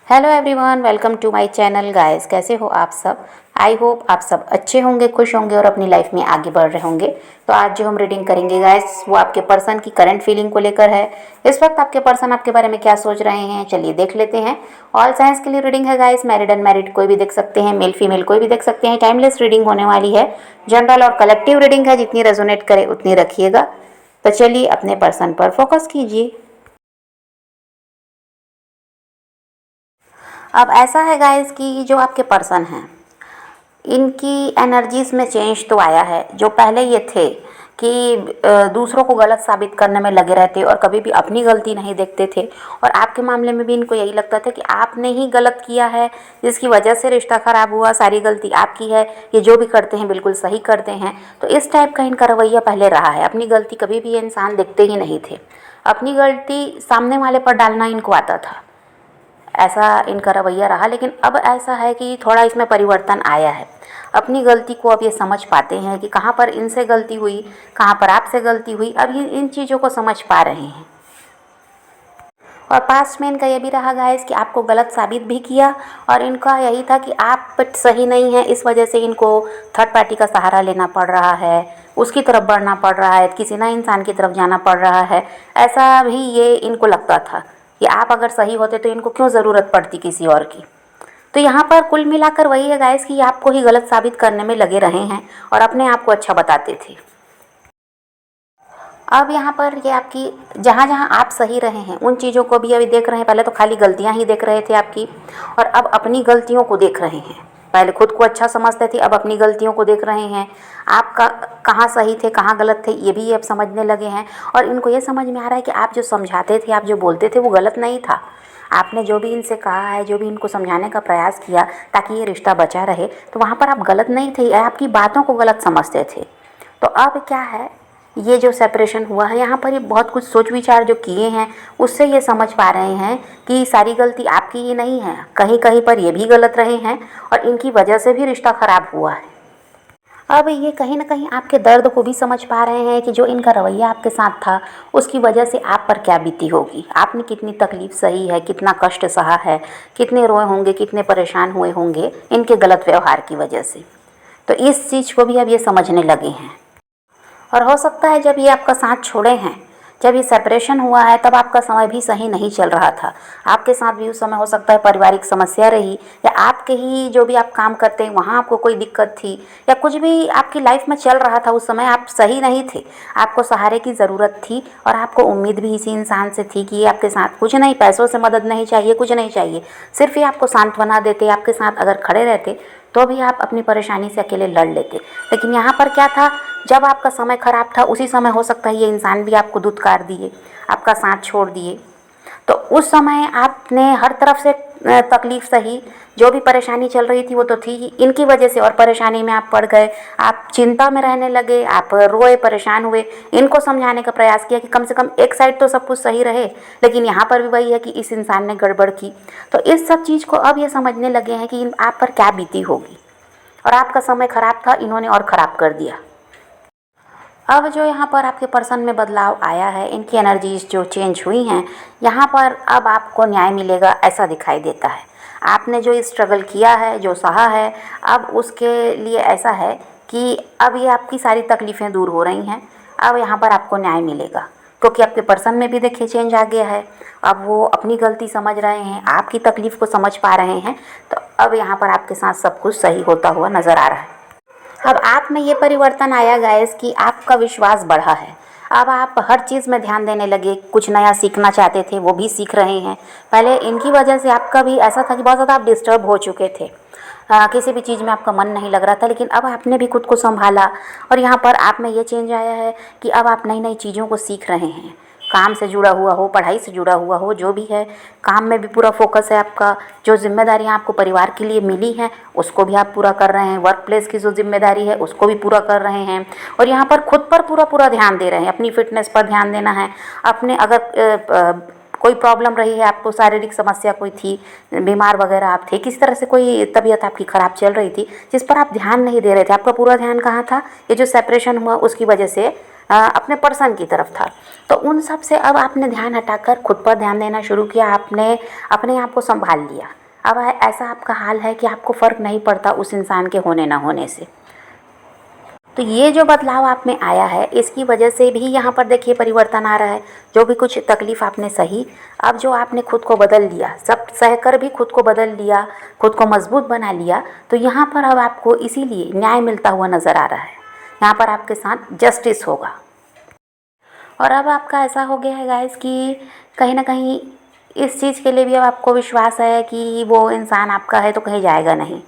Hello everyone, welcome to my channel guys. कैसे हो आप सब? आई होप आप सब अच्छे होंगे, खुश होंगे और अपनी लाइफ में आगे बढ़ रहे होंगे। तो आज जो हम रीडिंग करेंगे गाइस, वो आपके पर्सन की करंट फीलिंग को लेकर है। इस वक्त आपके पर्सन आपके बारे में क्या सोच रहे हैं, चलिए देख लेते हैं। ऑल साइंस के लिए रीडिंग है गाइस, मैरिड अनमैरिड कोई भी देख सकते हैं, मेल फीमेल कोई भी देख सकते हैं। टाइमलेस रीडिंग होने वाली है, जनरल और कलेक्टिव रीडिंग है, जितनी रेजोनेट करे उतनी रखिएगा। तो चलिए अपने पर्सन पर फोकस कीजिए। अब ऐसा है गाइस कि जो आपके पर्सन हैं, इनकी एनर्जीज में चेंज तो आया है। जो पहले ये थे कि दूसरों को गलत साबित करने में लगे रहते और कभी भी अपनी गलती नहीं देखते थे, और आपके मामले में भी इनको यही लगता था कि आपने ही गलत किया है, जिसकी वजह से रिश्ता ख़राब हुआ, सारी गलती आपकी है, ये जो भी करते हैं बिल्कुल सही करते हैं। तो इस टाइप का इनका रवैया पहले रहा है। अपनी गलती कभी भी ये इंसान देखते ही नहीं थे, अपनी गलती सामने वाले पर डालना इनको आता था, ऐसा इनका रवैया रहा। लेकिन अब ऐसा है कि थोड़ा इसमें परिवर्तन आया है। अपनी गलती को अब ये समझ पाते हैं कि कहाँ पर इनसे गलती हुई, कहाँ पर आपसे गलती हुई। अब ये इन चीज़ों को समझ पा रहे हैं। और पास्ट में इनका ये भी रहा गाइस कि आपको गलत साबित भी किया, और इनका यही था कि आप सही नहीं हैं, इस वजह से इनको थर्ड पार्टी का सहारा लेना पड़ रहा है, उसकी तरफ बढ़ना पड़ रहा है, किसी नए इंसान की तरफ जाना पड़ रहा है। ऐसा भी ये इनको लगता था कि आप अगर सही होते तो इनको क्यों ज़रूरत पड़ती किसी और की। तो यहाँ पर कुल मिलाकर वही है गाइस कि आपको ही गलत साबित करने में लगे रहे हैं और अपने आप को अच्छा बताते थे। अब यहाँ पर ये आपकी जहाँ जहाँ आप सही रहे हैं उन चीज़ों को भी अभी देख रहे हैं। पहले तो खाली गलतियाँ ही देख रहे थे आपकी, और अब अपनी गलतियों को देख रहे हैं। पहले खुद को अच्छा समझते थे, अब अपनी गलतियों को देख रहे हैं। आपका कहाँ सही थे, कहाँ गलत थे, ये भी ये अब समझने लगे हैं। और इनको ये समझ में आ रहा है कि आप जो समझाते थे, आप जो बोलते थे, वो गलत नहीं था। आपने जो भी इनसे कहा है, जो भी इनको समझाने का प्रयास किया ताकि ये रिश्ता बचा रहे, तो वहाँ पर आप गलत नहीं थे, आपकी बातों को गलत समझते थे। तो अब क्या है, ये जो सेपरेशन हुआ है, यहाँ पर ये बहुत कुछ सोच विचार जो किए हैं, उससे ये समझ पा रहे हैं कि सारी गलती आपकी ही नहीं है, कहीं कहीं पर ये भी गलत रहे हैं और इनकी वजह से भी रिश्ता ख़राब हुआ है। अब ये कहीं ना कहीं आपके दर्द को भी समझ पा रहे हैं कि जो इनका रवैया आपके साथ था, उसकी वजह से आप पर क्या बीती होगी, आपने कितनी तकलीफ़ सही है, कितना कष्ट सहा है, कितने रोए होंगे, कितने परेशान हुए होंगे इनके गलत व्यवहार की वजह से। तो इस चीज़ को भी अब ये समझने लगे हैं। और हो सकता है जब ये आपका साथ छोड़े हैं, जब ये सेपरेशन हुआ है, तब आपका समय भी सही नहीं चल रहा था। आपके साथ भी उस समय हो सकता है पारिवारिक समस्या रही, या आपके ही जो भी आप काम करते हैं वहाँ आपको कोई दिक्कत थी, या कुछ भी आपकी लाइफ में चल रहा था, उस समय आप सही नहीं थे, आपको सहारे की ज़रूरत थी, और आपको उम्मीद भी इसी इंसान से थी कि ये आपके साथ कुछ नहीं, पैसों से मदद नहीं चाहिए, कुछ नहीं चाहिए, सिर्फ ये आपको सांत्वना देते, आपके साथ अगर खड़े रहते तो भी आप अपनी परेशानी से अकेले लड़ लेते। लेकिन यहाँ पर क्या था, जब आपका समय ख़राब था, उसी समय हो सकता है ये इंसान भी आपको धुतकार दिए, आपका साथ छोड़ दिए। तो उस समय आपने हर तरफ से तकलीफ़ सही, जो भी परेशानी चल रही थी वो तो थी ही, इनकी वजह से और परेशानी में आप पड़ गए, आप चिंता में रहने लगे, आप रोए, परेशान हुए। इनको समझाने का प्रयास किया कि कम से कम एक साइड तो सब कुछ सही रहे, लेकिन यहाँ पर भी वही है कि इस इंसान ने गड़बड़ की। तो इस सब चीज़ को अब ये समझने लगे हैं कि आप पर क्या बीती होगी, और आपका समय ख़राब था, इन्होंने और ख़राब कर दिया। अब जो यहाँ पर आपके पर्सन में बदलाव आया है, इनकी एनर्जीज जो चेंज हुई हैं, यहाँ पर अब आपको न्याय मिलेगा ऐसा दिखाई देता है। आपने जो स्ट्रगल किया है, जो सहा है, अब उसके लिए ऐसा है कि अब ये आपकी सारी तकलीफ़ें दूर हो रही हैं। अब यहाँ पर आपको न्याय मिलेगा, क्योंकि आपके पर्सन में भी देखिए चेंज आ गया है। अब वो अपनी गलती समझ रहे हैं, आपकी तकलीफ़ को समझ पा रहे हैं। तो अब यहाँ पर आपके साथ सब कुछ सही होता हुआ नज़र आ रहा है। अब आप में ये परिवर्तन आया गाइस कि आपका विश्वास बढ़ा है। अब आप हर चीज़ में ध्यान देने लगे, कुछ नया सीखना चाहते थे वो भी सीख रहे हैं। पहले इनकी वजह से आपका भी ऐसा था कि बहुत ज़्यादा आप डिस्टर्ब हो चुके थे, किसी भी चीज़ में आपका मन नहीं लग रहा था। लेकिन अब आपने भी खुद को संभाला, और यहाँ पर आप में ये चेंज आया है कि अब आप नई नई चीज़ों को सीख रहे हैं। काम से जुड़ा हुआ हो, पढ़ाई से जुड़ा हुआ हो, जो भी है, काम में भी पूरा फोकस है आपका। जो जिम्मेदारियां आपको परिवार के लिए मिली हैं उसको भी आप पूरा कर रहे हैं। वर्क प्लेस की जो जिम्मेदारी है उसको भी पूरा कर रहे हैं, और यहाँ पर खुद पर पूरा पूरा ध्यान दे रहे हैं। अपनी फिटनेस पर ध्यान देना है। अपने अगर कोई प्रॉब्लम रही है आपको, शारीरिक समस्या कोई थी, बीमार वगैरह आप थे, किसी तरह से कोई तबीयत आपकी ख़राब चल रही थी जिस पर आप ध्यान नहीं दे रहे थे, आपका पूरा ध्यान कहाँ था, ये जो सेपरेशन हुआ उसकी वजह से अपने पर्सन की तरफ था। तो उन सब से अब आपने ध्यान हटाकर खुद पर ध्यान देना शुरू किया, आपने अपने आप को संभाल लिया। अब ऐसा आपका हाल है कि आपको फ़र्क नहीं पड़ता उस इंसान के होने ना होने से। तो ये जो बदलाव आप में आया है, इसकी वजह से भी यहाँ पर देखिए परिवर्तन आ रहा है। जो भी कुछ तकलीफ़ आपने सही, अब जो आपने खुद को बदल लिया, सब सहकर भी खुद को बदल लिया, खुद को मजबूत बना लिया, तो यहाँ पर अब आपको इसीलिए न्याय मिलता हुआ नज़र आ रहा है। यहाँ पर आपके साथ जस्टिस होगा। और अब आपका ऐसा हो गया है गाइस कि कहीं ना कहीं इस चीज़ के लिए भी अब आपको विश्वास है कि वो इंसान आपका है तो कहीं जाएगा नहीं,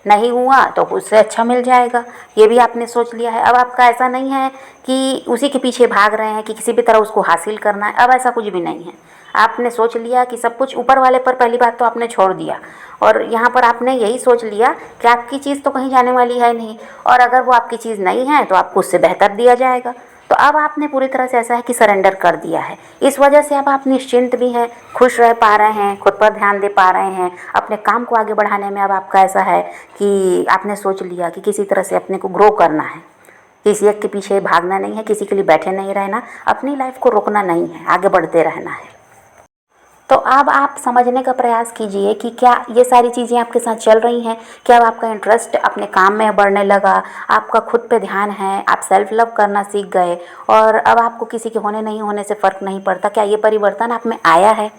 नहीं हुआ तो उससे अच्छा मिल जाएगा, ये भी आपने सोच लिया है। अब आपका ऐसा नहीं है कि उसी के पीछे भाग रहे हैं कि किसी भी तरह उसको हासिल करना है, अब ऐसा कुछ भी नहीं है। आपने सोच लिया कि सब कुछ ऊपर वाले पर, पहली बात तो आपने छोड़ दिया, और यहाँ पर आपने यही सोच लिया कि आपकी चीज़ तो कहीं जाने वाली है नहीं, और अगर वो आपकी चीज़ नहीं है तो आपको उससे बेहतर दिया जाएगा। तो अब आपने पूरी तरह से ऐसा है कि सरेंडर कर दिया है। इस वजह से अब आप निश्चिंत भी हैं, खुश रह पा रहे हैं, खुद पर ध्यान दे पा रहे हैं, अपने काम को आगे बढ़ाने में अब आपका ऐसा है कि आपने सोच लिया कि किसी तरह से अपने को ग्रो करना है, किसी एक के पीछे भागना नहीं है, किसी के लिए बैठे नहीं रहना, अपनी लाइफ को रोकना नहीं है, आगे बढ़ते रहना है। तो अब आप समझने का प्रयास कीजिए कि क्या ये सारी चीज़ें आपके साथ चल रही हैं, क्या अब आपका इंटरेस्ट अपने काम में बढ़ने लगा, आपका खुद पे ध्यान है, आप सेल्फ लव करना सीख गए, और अब आपको किसी के होने नहीं होने से फ़र्क नहीं पड़ता। क्या ये परिवर्तन आप में आया है?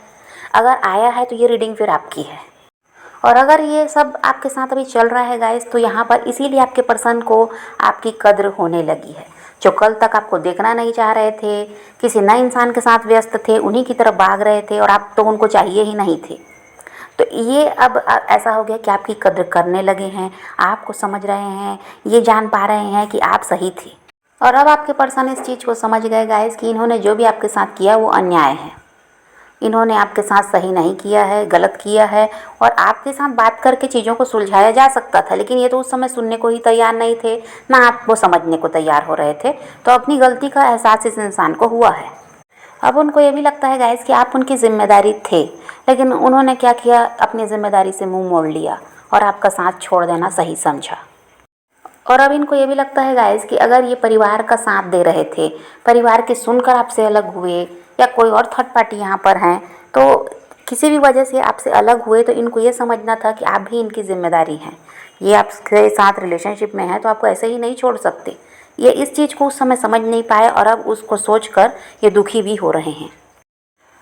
अगर आया है तो ये रीडिंग फिर आपकी है। और अगर ये सब आपके साथ अभी चल रहा है गाइस, तो यहाँ पर इसीलिए आपके पर्सन को आपकी कद्र होने लगी है। जो कल तक आपको देखना नहीं चाह रहे थे, किसी नए इंसान के साथ व्यस्त थे, उन्हीं की तरफ भाग रहे थे और आप तो उनको चाहिए ही नहीं थे, तो ये अब ऐसा हो गया कि आपकी कद्र करने लगे हैं, आपको समझ रहे हैं, ये जान पा रहे हैं कि आप सही थे। और अब आपके पर्सन इस चीज़ को समझ गए गाइस कि इन्होंने जो भी आपके साथ किया वो अन्याय है, इन्होंने आपके साथ सही नहीं किया है, गलत किया है। और आपके साथ बात करके चीज़ों को सुलझाया जा सकता था, लेकिन ये तो उस समय सुनने को ही तैयार नहीं थे, ना आप वो समझने को तैयार हो रहे थे। तो अपनी गलती का एहसास इस इंसान को हुआ है। अब उनको ये भी लगता है गाइस कि आप उनकी जिम्मेदारी थे, लेकिन उन्होंने क्या किया, अपनी जिम्मेदारी से मुंह मोड़ लिया और आपका साथ छोड़ देना सही समझा। और अब इनको ये भी लगता है गाइस कि अगर ये परिवार का साथ दे रहे थे, परिवार के सुनकर आपसे अलग हुए, या कोई और थर्ड पार्टी यहाँ पर हैं, तो किसी भी वजह से आपसे अलग हुए, तो इनको ये समझना था कि आप भी इनकी जिम्मेदारी हैं। ये आपके साथ रिलेशनशिप में है तो आपको ऐसे ही नहीं छोड़ सकते। ये इस चीज़ को उस समय समझ नहीं पाए और अब उसको सोचकर ये दुखी भी हो रहे हैं।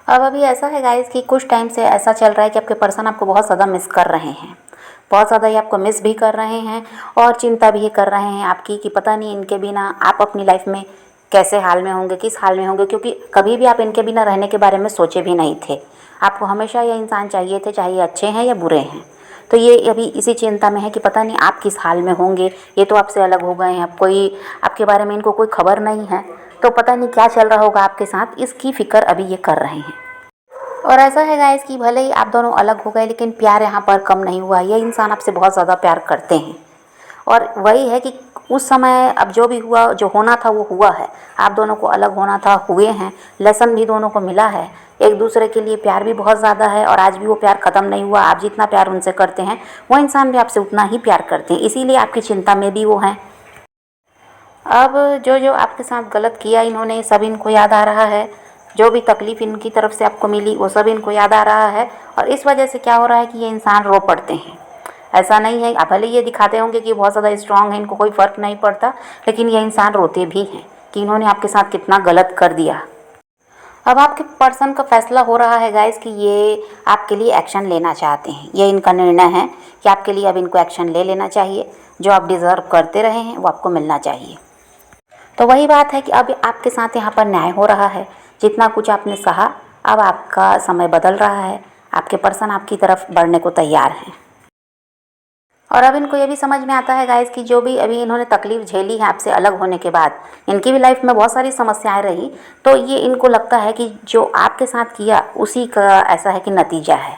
अब अभी ऐसा है गाइस कि कुछ टाइम से ऐसा चल रहा है कि आपके पर्सन आपको बहुत ज़्यादा मिस कर रहे हैं, बहुत ज़्यादा ये आपको मिस भी कर रहे हैं और चिंता भी कर रहे हैं आपकी कि पता नहीं इनके बिना आप अपनी लाइफ में कैसे हाल में होंगे, किस हाल में होंगे, क्योंकि कभी भी आप इनके बिना रहने के बारे में सोचे भी नहीं थे। आपको हमेशा ये इंसान चाहिए थे, चाहे ये अच्छे हैं या बुरे हैं। तो ये अभी इसी चिंता में है कि पता नहीं आप किस हाल में होंगे, ये तो आपसे अलग हो गए हैं, अब कोई आपके बारे में इनको कोई खबर नहीं है, तो पता नहीं क्या चल रहा होगा आपके साथ, इसकी फ़िक्र अभी ये कर रहे हैं। और ऐसा है गाइस कि भले ही आप दोनों अलग हो गए, लेकिन प्यार यहाँ पर कम नहीं हुआ। ये इंसान आपसे बहुत ज़्यादा प्यार करते हैं, और वही है कि उस समय अब जो भी हुआ, जो होना था वो हुआ है। आप दोनों को अलग होना था, हुए हैं, लेसन भी दोनों को मिला है, एक दूसरे के लिए प्यार भी बहुत ज़्यादा है, और आज भी वो प्यार ख़त्म नहीं हुआ। आप जितना प्यार उनसे करते हैं, वो इंसान भी आपसे उतना ही प्यार करते हैं, इसीलिए आपकी चिंता में भी वो हैं। अब जो जो आपके साथ गलत किया इन्होंने, सब इनको याद आ रहा है। जो भी तकलीफ़ इनकी तरफ से आपको मिली वो सब इनको याद आ रहा है, और इस वजह से क्या हो रहा है कि ये इंसान रो पड़ते हैं। ऐसा नहीं है, भले ये दिखाते होंगे कि बहुत ज़्यादा स्ट्रांग है, इनको कोई फ़र्क नहीं पड़ता, लेकिन ये इंसान रोते भी हैं कि इन्होंने आपके साथ कितना गलत कर दिया। अब आपके पर्सन का फैसला हो रहा है गाइस कि ये आपके लिए एक्शन लेना चाहते हैं। ये इनका निर्णय है कि आपके लिए अब इनको एक्शन ले लेना चाहिए। जो आप डिज़र्व करते रहे हैं वो आपको मिलना चाहिए। तो वही बात है कि अब आपके साथ यहाँ पर न्याय हो रहा है। जितना कुछ आपने सहा, अब आपका समय बदल रहा है, आपके पर्सन आपकी तरफ बढ़ने को तैयार हैं। और अब इनको ये भी समझ में आता है गाइस कि जो भी अभी इन्होंने तकलीफ़ झेली है आपसे अलग होने के बाद, इनकी भी लाइफ में बहुत सारी समस्याएं रही, तो ये इनको लगता है कि जो आपके साथ किया उसी का ऐसा है कि नतीजा है।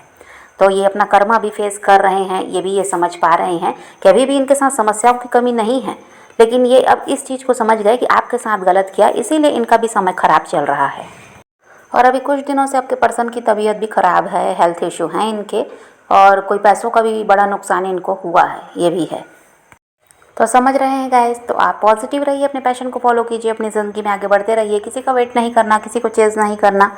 तो ये अपना कर्मा भी फेस कर रहे हैं, ये भी ये समझ पा रहे हैं कि अभी भी इनके साथ समस्याओं की कमी नहीं है, लेकिन ये अब इस चीज़ को समझ गए कि आपके साथ गलत किया, इसीलिए इनका भी समय ख़राब चल रहा है। और अभी कुछ दिनों से आपके पर्सन की तबीयत भी ख़राब है, हेल्थ इशू हैं इनके, और कोई पैसों का भी बड़ा नुकसान इनको हुआ है, ये भी है। तो समझ रहे हैं गाइस, तो आप पॉजिटिव रहिए, अपने पैशन को फॉलो कीजिए, अपनी ज़िंदगी में आगे बढ़ते रहिए, किसी का वेट नहीं करना, किसी को चेज़ नहीं करना,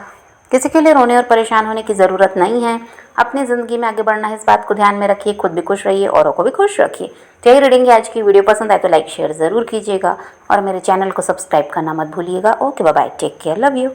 किसी के लिए रोने और परेशान होने की ज़रूरत नहीं है। अपनी ज़िंदगी में आगे बढ़ना है, इस बात को ध्यान में रखिए, खुद भी खुश रहिए, औरों को भी खुश रखिए। तो यही रीडिंग है आज की। वीडियो पसंद आए तो लाइक शेयर ज़रूर कीजिएगा और मेरे चैनल को सब्सक्राइब करना मत भूलिएगा। Okay bye bye, take care, love you.